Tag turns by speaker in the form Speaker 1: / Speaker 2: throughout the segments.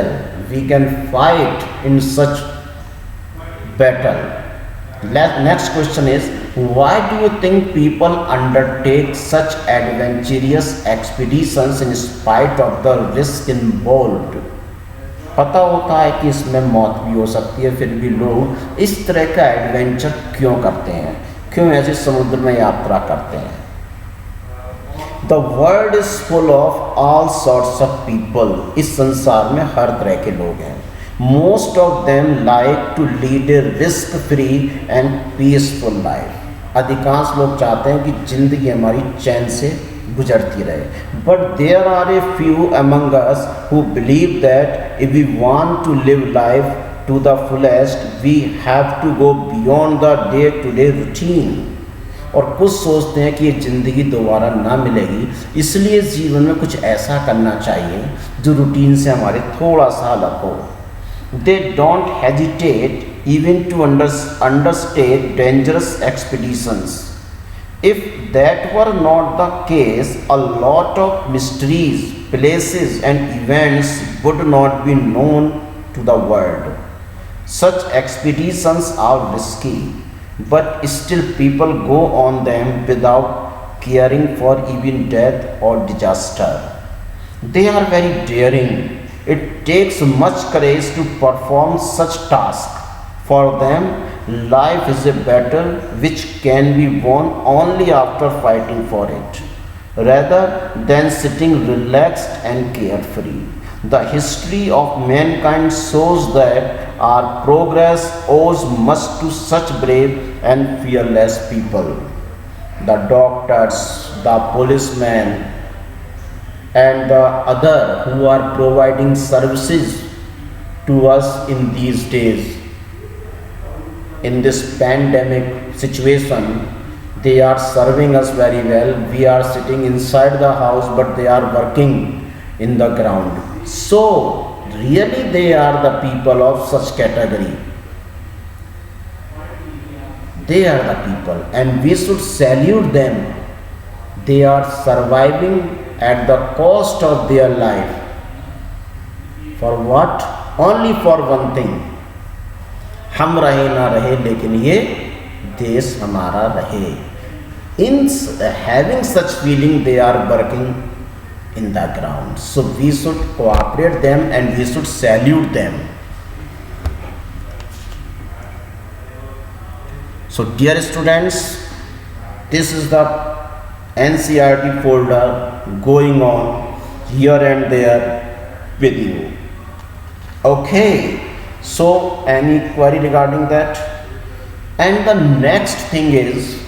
Speaker 1: well. We can fight in such battle. Next question is, why do you think people undertake such adventurous expeditions in spite of the risk involved? पता होता है कि इसमें मौत भी हो सकती है, फिर भी लोग इस तरह का एडवेंचर क्यों करते हैं, क्यों ऐसे समुद्र में यात्रा करते हैं? The world is full of all sorts of people. इस संसार में हर तरह के लोग हैं. Most of them like to lead a risk free and peaceful life. अधिकांश लोग चाहते हैं कि जिंदगी हमारी चैन से गुजरती रहे. But there are a few among us who believe that if we want to live life to the fullest we have to go beyond the day to day routine. और कुछ सोचते हैं कि ये ज़िंदगी दोबारा ना मिलेगी, इसलिए जीवन में कुछ ऐसा करना चाहिए जो रूटीन से हमारे थोड़ा सा अलग हो. They don't hesitate even to undertake dangerous expeditions. If that were not the case, a lot of mysteries, places and events would not be known to the world. Such expeditions are risky, but still people go on them without caring for even death or disaster. They are very daring. It takes much courage to perform such tasks. For them, life is a battle which can be won only after fighting for it, rather than sitting relaxed and carefree. The history of mankind shows that our progress owes much to such brave and fearless people. The doctors, the policemen, and the other who are providing services to us in these days. In this pandemic situation, they are serving us very well. We are sitting inside the house, but they are working in the ground. So, really they are the people of such category. They are the people and we should salute them. They are surviving at the cost of their life. For what? Only for one thing. हम रहे ना रहे लेकिन ये देश हमारा रहे. In having such feeling, they are working in the ground. So we should cooperate them and we should salute them. So dear students, this is the NCERT folder going on here and there with you. Okay. So any query regarding that? And the next thing is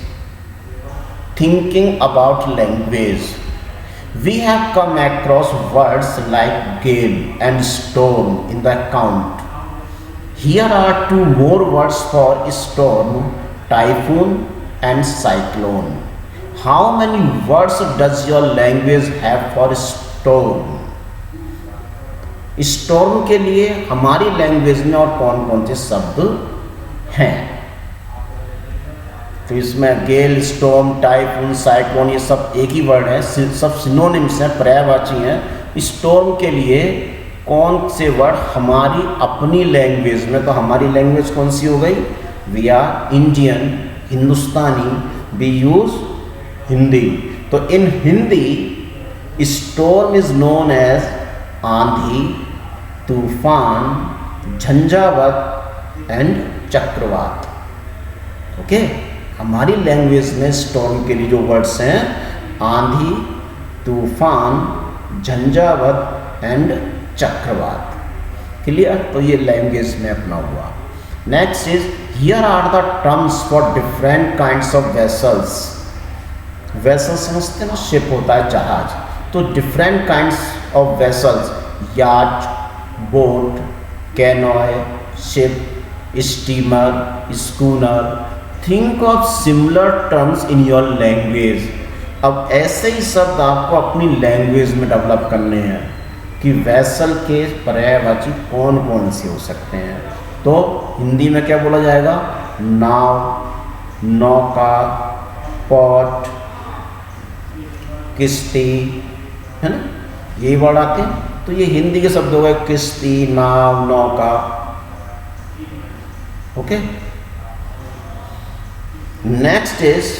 Speaker 1: thinking about language. We have come across words like gale and storm in the account. Here are two more words for storm: typhoon and cyclone. How many words does your language have for storm? Storm के लिए हमारी language में और कौन कौन से शब्द हैं? तो इसमें गेल, स्टॉर्म, टाइफून, साइक्लोन ये सब एक ही वर्ड है, सब सिनोनिम्स हैं, पर्यायवाची हैं. स्टॉर्म के लिए कौन से वर्ड हमारी अपनी लैंग्वेज में? तो हमारी लैंग्वेज कौन सी हो गई? We are Indian, Hindustani, we use Hindi. तो in Hindi storm is known as आंधी, तूफान, झंझावत एंड चक्रवात. ओके, हमारी लैंग्वेज में स्टॉर्म के लिए जो वर्ड्स हैं आंधी, तूफान, झंझावत एंड चक्रवात. क्लियर? तो ये लैंग्वेज में अपना हुआ. Next is here are the terms for different kinds of vessels. Vessel समझते ना, शिप होता है जहाज. तो different kinds of vessels: yacht, boat, canoe, ship, steamer, schooner. Think of similar terms in your language. अब ऐसे ही शब्द आपको अपनी लैंग्वेज में डेवलप करने हैं कि वेसल के पर्यायवाची कौन कौन से हो सकते हैं. तो हिंदी में क्या बोला जाएगा? नाव, नौका, पॉट, किश्ती, है ना, यही वर्ड आते हैं. तो ये हिंदी के शब्द हो गए किश्ती, नाव, नौका। Okay, next is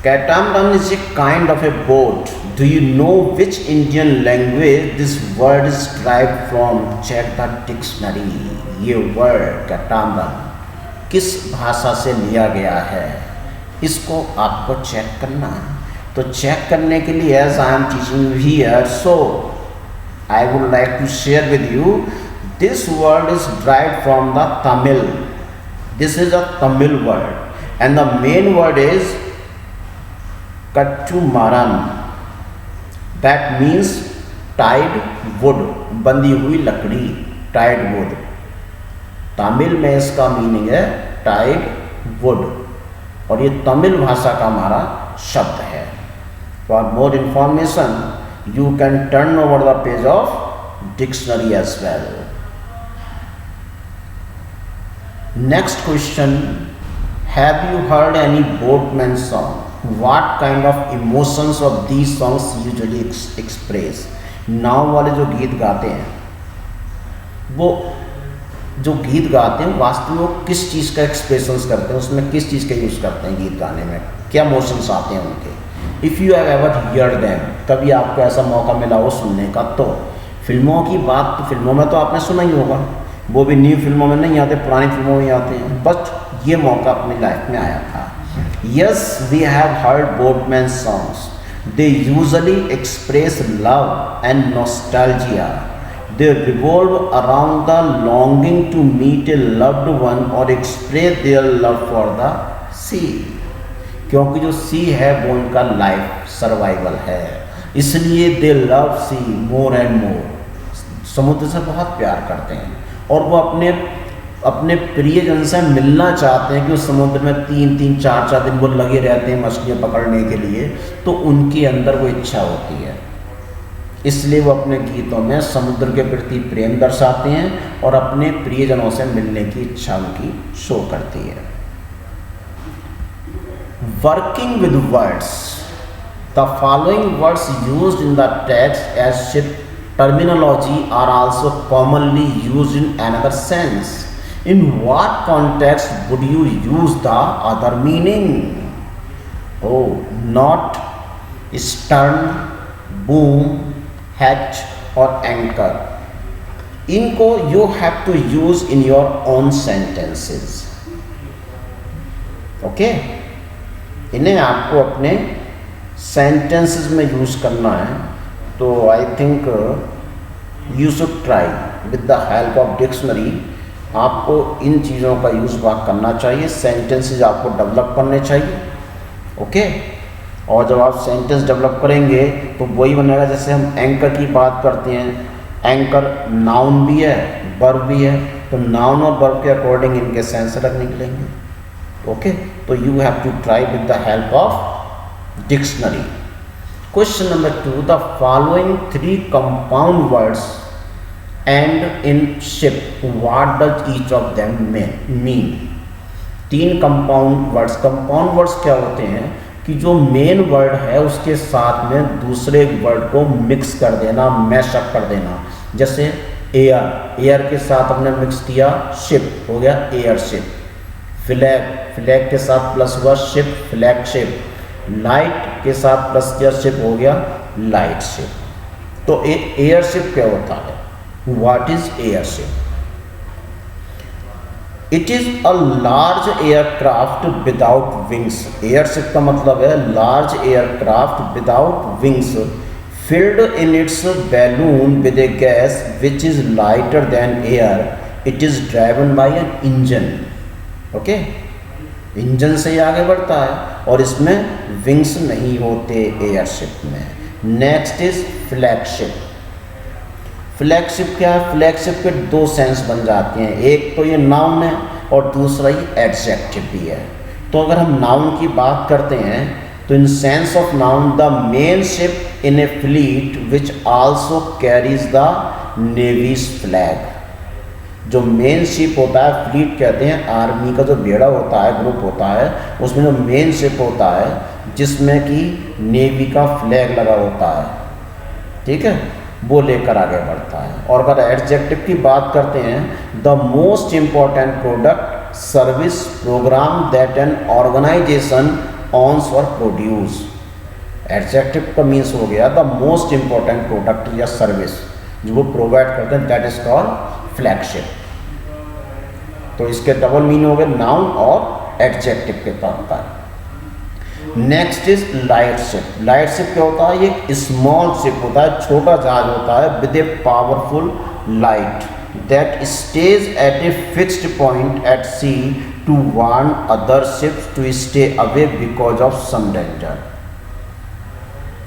Speaker 1: catamaran is a kind of a boat. Do you know which Indian language this word is drive from? Check the dictionary. ये वर्ड कैटामरन किस भाषा से लिया गया है, इसको आपको चेक करना है। तो चेक करने के लिए as I am teaching you here, so I would like to share with you this word is drive from the Tamil. This is a Tamil word and the main word is kattumaram, that means tied wood, बंधी हुई लकड़ी, Tide would. Tamil में इसका meaning है Tide would और ये तमिल भाषा का हमारा शब्द है। For more information you can turn over the page of dictionary as well. Next question, have you heard any boatman song? What kind of emotions of these songs usually express? नाव वाले जो गीत गाते हैं, वो जो गीत गाते हैं वास्तव में वो किस चीज़ का एक्सप्रेशंस करते हैं, उसमें किस चीज़ का यूज़ करते हैं गीत गाने में, क्या मोशंस आते हैं उनके। If you have ever hear them, कभी आपको ऐसा मौका मिला हो सुनने का, तो फिल्मों की बात, तो फिल्मों में तो आपने सुना ही होगा, वो भी न्यू फिल्मों में नहीं आते, पुरानी फिल्मों में आते हैं, बट ये मौका अपनी लाइफ में आया था। Yes, we have heard boatman songs, they usually express love and nostalgia. They revolve around the longing to meet a loved one or express their love for the sea. क्योंकि जो सी है वो उनका लाइफ सर्वाइवल है, इसलिए दे love C more and more, समुद्र से बहुत प्यार करते हैं और वो अपने प्रियजन से मिलना चाहते हैं कि उस समुद्र में 3-3, 4-4 दिन वो लगे रहते हैं मछलियाँ पकड़ने के लिए, तो उनके अंदर वो इच्छा होती है, इसलिए वो अपने गीतों में समुद्र के प्रति प्रेम दर्शाते हैं और अपने प्रियजनों से मिलने की इच्छा उनकी शो करती है। Working with words, the following words used in the text as ship terminology are also commonly used in another sense. In what context would you use the other meaning? ओ, नॉट, स्टर्न, बूम, हैच और anchor, इनको you have to use in your own sentences. Okay, इन्हें आपको अपने sentences में use करना है। तो I think you should try with the help of dictionary, आपको इन चीज़ों का यूज बात करना चाहिए, सेंटेंसेस आपको डेवलप करने चाहिए। ओके, और जब आप सेंटेंस डेवलप करेंगे तो वही बनेगा, जैसे हम एंकर की बात करते हैं, एंकर नाउन भी है, वर्ब भी है, तो नाउन और वर्ब के अकॉर्डिंग इनके सेंस अलग निकलेंगे। ओके, तो you have to try with the help of dictionary. Question number 2, the following 3 compound words end in ship, what does each of them mean? 3 compound words क्या होते हैं कि जो मेन वर्ड है उसके साथ में दूसरे वर्ड को मिक्स कर देना, मैशअप कर देना। जैसे एयर के साथ हमने मिक्स किया शिप, हो गया एयरशिप। फ्लैग के साथ प्लस हुआ शिप, फ्लैग शिप। लाइट के साथ प्लस किया शिप, हो गया लाइट शिप। तो एयरशिप क्या होता है? What is airship? It is a large aircraft without wings. Airship का मतलब है large aircraft without wings, filled in its balloon with a gas which is lighter than air. It is driven by an engine. Okay, engine से ही आगे बढ़ता है और इसमें विंग्स नहीं होते एयरशिप में। Next is flagship. फ्लैगशिप क्या है? फ्लैगशिप के 2 सेंस बन जाते हैं, एक तो ये नाउन है और दूसरा ये एडजेक्टिव भी है। तो अगर हम नाउन की बात करते हैं तो in sense of noun, the main ship in a fleet which also carries the navy's flag. जो मेन शिप होता है, फ्लीट कहते हैं आर्मी का जो बेड़ा होता है, ग्रुप होता है, उसमें जो मेन शिप होता है जिसमें कि नेवी का फ्लैग लगा होता है, ठीक है, वो लेकर आगे बढ़ता है। और अगर एडजेक्टिव की बात करते हैं, the most important product, service, program that an organization owns और प्रोड्यूस। एडजेक्टिव का मीन्स हो गया द मोस्ट इम्पॉर्टेंट प्रोडक्ट या सर्विस जो वो प्रोवाइड करते हैं, दैट इज कॉल्ड फ्लैगशिप। तो इसके डबल मीनिंग हो गए नाउन और एडजेक्टिव के तौर पर। Next is light ship. Light ship क्या होता है? ये स्मॉल शिप होता है, छोटा जहाज होता है with a powerful light that stays at a fixed point at sea to warn other ships to stay away because of some danger.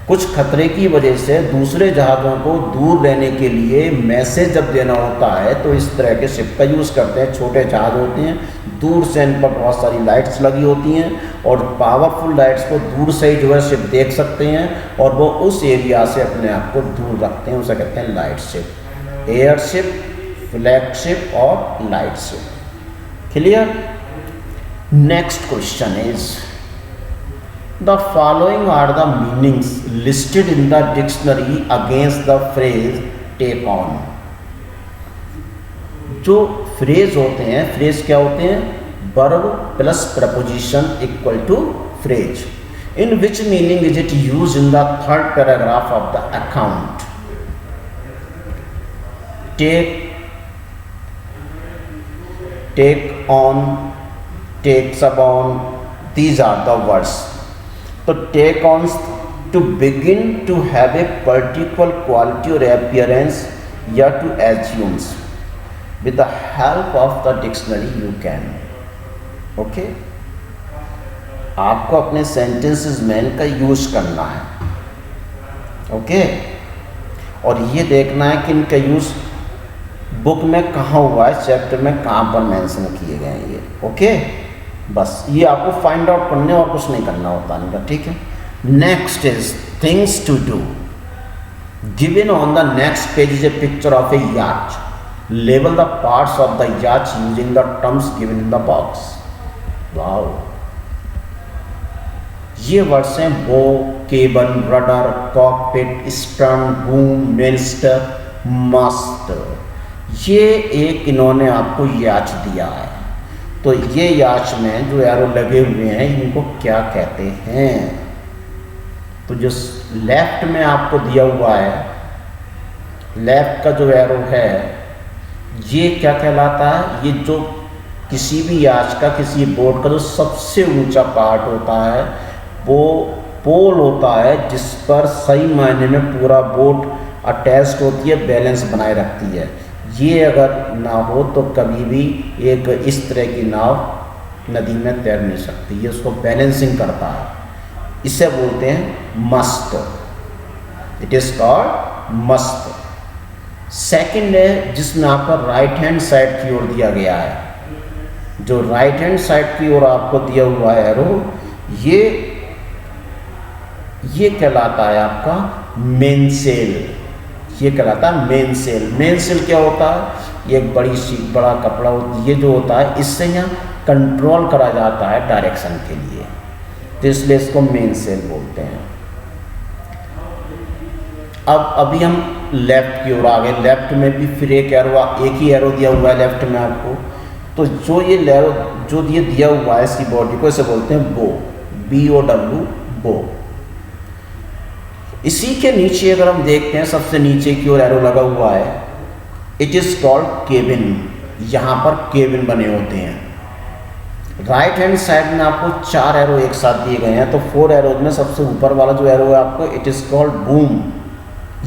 Speaker 1: कुछ खतरे की वजह से दूसरे जहाज़ों को दूर रहने के लिए मैसेज जब देना होता है तो इस तरह के शिप का यूज़ करते हैं। छोटे जहाज़ होते हैं, दूर से इन पर बहुत सारी लाइट्स लगी होती हैं और पावरफुल लाइट्स को दूर से ही जो है शिप देख सकते हैं और वो उस एरिया से अपने आप को दूर रखते हैं, उसे कहते हैं light ship. Air ship, flag ship और light ship. Clear? Next question is the following are the meanings listed in the dictionary against the phrase take on। जो फ्रेज होते हैं, फ्रेज क्या होते हैं? Verb plus preposition equal to phrase. In which meaning is it use in the third paragraph of the account? Take on, takes upon, these are the words. तो take on to begin to have a particular quality और appearance या to assumes. With the help of the dictionary you can. Okay, आपको अपने sentences में इनका use करना है। Okay, और ये देखना है कि इनका यूज बुक में कहाँ हुआ है, चैप्टर में कहाँ पर मेंशन किए गए हैं ये। ओके, बस ये आपको फाइंड आउट करने और कुछ नहीं करना होता इनका। ठीक है। Next is things to do. Given on the next page is a picture of a yacht. Label the parts of the yacht using the terms given in the box. Wow, ये वर्ड्स हैं bow, cable, rudder, cockpit, stern, boom, mainstay, mast. ये एक इन्होंने आपको याच दिया है। तो ये याच में जो एरो लगे हुए हैं इनको क्या कहते हैं? तो जो लेफ्ट में आपको दिया हुआ है, लेफ्ट का जो एरो है ये क्या कहलाता है? ये जो किसी भी याच का, किसी बोर्ड का जो सबसे ऊंचा पार्ट होता है वो पोल होता है जिस पर सही मायने में पूरा बोट अटैच्ड होती है, बैलेंस बनाए रखती है। ये अगर ना हो तो कभी भी एक इस तरह की नाव नदी में तैर नहीं सकती। ये उसको बैलेंसिंग करता है, इसे बोलते हैं मस्त। इट इज कॉल्ड मस्त। सेकंड है जिसमें आपका राइट हैंड साइड की ओर दिया गया है। जो राइट हैंड साइड की ओर आपको दिया हुआ है एरो, ये कहलाता है आपका मेन सेल। ये कहलाता है मेन सेल। मेन सेल क्या होता है? ये एक बड़ी सी बड़ा कपड़ा ये जो होता है इससे यहाँ कंट्रोल करा जाता है डायरेक्शन के लिए, तो इसलिए इसको मेन सेल बोलते हैं। अब अभी हम लेफ्ट की ओर आ गए। लेफ्ट में भी फिर एक ही एरो दिया हुआ है लेफ्ट में आपको। तो जो ये एरो जो ये दिया हुआ है इसकी बॉडी को, इसे बोलते हैं बो, BOW, बो। इसी के नीचे अगर हम देखते हैं सबसे नीचे की ओर एरो लगा हुआ है, इट इज कॉल्ड केबिन। यहाँ पर केबिन बने होते हैं। राइट हैंड साइड में आपको 4 एरो एक साथ दिए गए हैं। तो 4 एरोज में सबसे ऊपर वाला जो एरो है आपको, इट इज कॉल्ड बूम।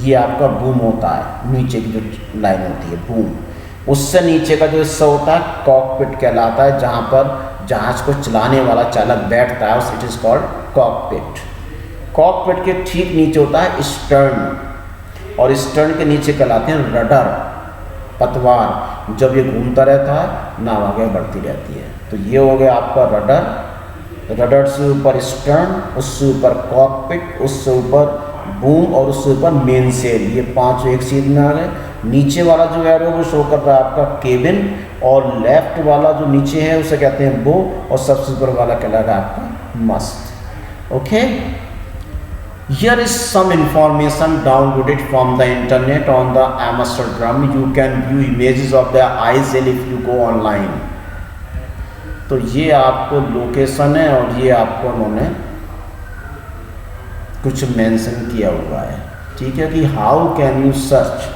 Speaker 1: ये आपका बूम होता है, नीचे की जो लाइन होती है बूम। उससे नीचे का जो हिस्सा होता है कॉकपिट कहलाता है, जहाँ पर जहाज को चलाने वाला चालक बैठता है, it is called cockpit. Cockpit के ठीक नीचे होता है स्टर्न, और स्टर्न के नीचे कहलाते हैं रडर, पतवार। जब ये घूमता रहता है नाव आगे बढ़ती रहती है। तो ये हो गया आपका रडर। रडर से ऊपर स्टर्न, उससे ऊपर कॉकपिट, उससे ऊपर बूम और उससे ऊपर मेन सेल। ये 5 एक सीध में आ गए। नीचे वाला जो एरो वो शो कर रहा है आपका केबिन, और लेफ्ट वाला जो नीचे है उसे कहते हैं बो, और सबसे ऊपर वाला कहलाएगा आपका मस्त। Okay, Here is some information downloaded from the internet on the Amsterdam. You can view images of the ISL if you go online. तो ये आपको लोकेशन है और ये आपको उन्होंने कुछ मेंशन किया हुआ है, ठीक है, कि हाउ कैन यू सर्च,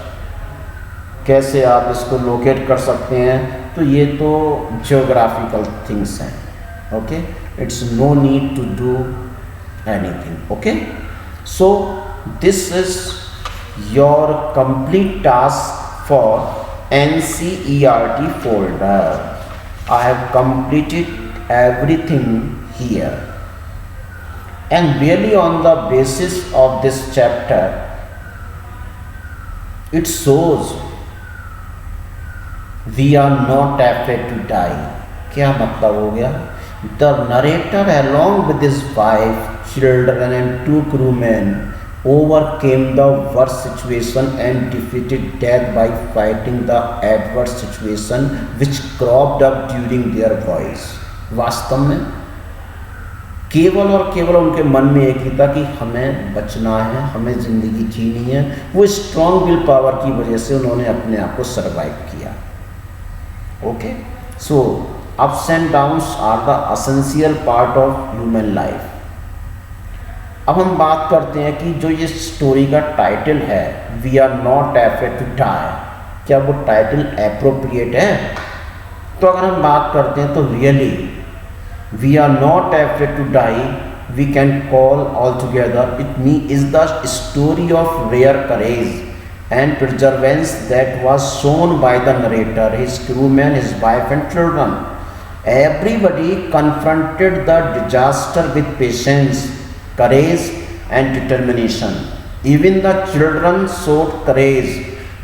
Speaker 1: कैसे आप इसको लोकेट कर सकते हैं। तो ये तो जियोग्राफिकल थिंग्स हैं, okay, it's no need to do anything, okay. So this is your complete task for NCERT folder. I have completed everything here, and really on the basis of this chapter it shows we are not afraid to die. क्या मतलब हो गया? The narrator along with his wife, children and 2 crewmen overcame the worst situation and defeated death by fighting the adverse situation which cropped up during their voyage. वास्तव में केवल और केवल उनके मन में एक ही था कि हमें बचना है, हमें ज़िंदगी जीनी है। वो स्ट्रॉन्ग विल पावर की वजह से उन्होंने अपने आप को सर्वाइव किया, okay. So ups and downs are the essential part of human life. अब हम बात करते हैं कि जो ये स्टोरी का टाइटल है we are not afraid to die, क्या वो टाइटल एप्रोप्रिएट है? तो अगर हम बात करते हैं तो really we are not afraid to die we can call all together it is the story of rare courage and perseverance that was shown by the narrator, his crewmen, his wife and children. Everybody confronted the disaster with patience, courage and determination. Even the children showed courage.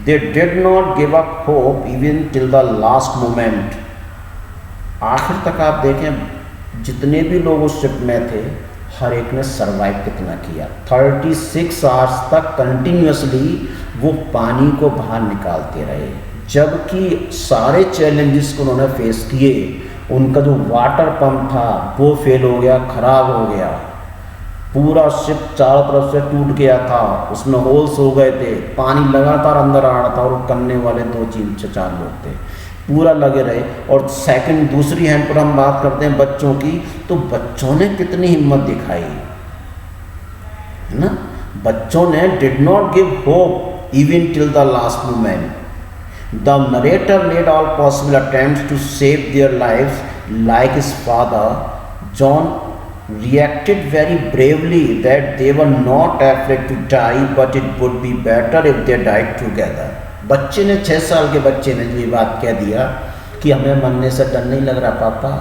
Speaker 1: They did not give up hope even till the last moment. आखिर तक आप देखें जितने भी लोग उस ship में थे हर एक ने सरवाइव कितना किया। 36 आवर्स तक कंटिन्यूसली वो पानी को बाहर निकालते रहे, जबकि सारे चैलेंजेस को उन्होंने फेस किए। उनका जो वाटर पंप था वो फेल हो गया, ख़राब हो गया, पूरा शिप चारों तरफ से टूट गया था, उसमें होल्स हो गए थे, पानी लगातार अंदर आ रहा था और करने वाले 2 से 4 लोग थे, पूरा लगे रहे। और सेकंड दूसरी हैंड पर हम बात करते हैं बच्चों की, तो बच्चों ने कितनी हिम्मत दिखाई है ना। बच्चों ने did not give hope even till the last moment. The narrator made all possible attempts to save their lives like his father John reacted very bravely that they were not afraid to die but it would be better if they died together. बच्चे ने 6 साल के बच्चे ने ये बात कह दिया कि हमें मरने से डर नहीं लग रहा पापा,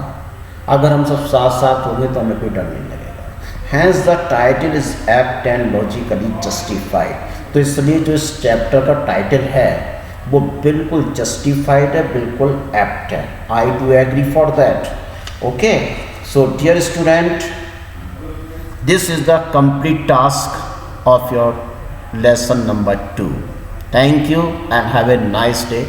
Speaker 1: अगर हम सब साथ साथ होंगे तो हमें कोई डर नहीं लगेगा। Hence the title is apt and logically justified. तो इसलिए जो इस चैप्टर का टाइटल है वो बिल्कुल जस्टिफाइड है, बिल्कुल एप्ट है। I do agree for that. Okay. So dear student, this is the complete task of your lesson number 2. Thank you and have a nice day.